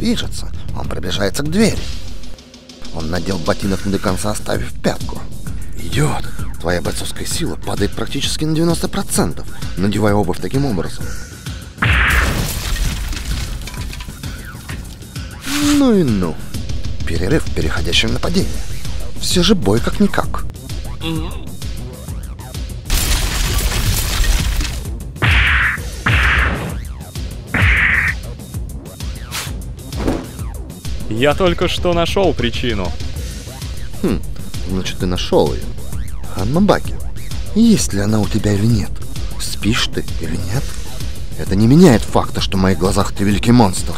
движется, он приближается к двери. Он надел ботинок не до конца, оставив пятку. Идет. Твоя бойцовская сила падает практически на 90%, надевая обувь таким образом. Ну и ну. Перерыв в переходящем нападении. Все же бой как-никак. Я только что нашел причину. Значит, ты нашел ее. Ханмабаки, есть ли она у тебя или нет? Спишь ты или нет? Это не меняет факта, что в моих глазах ты великий монстр.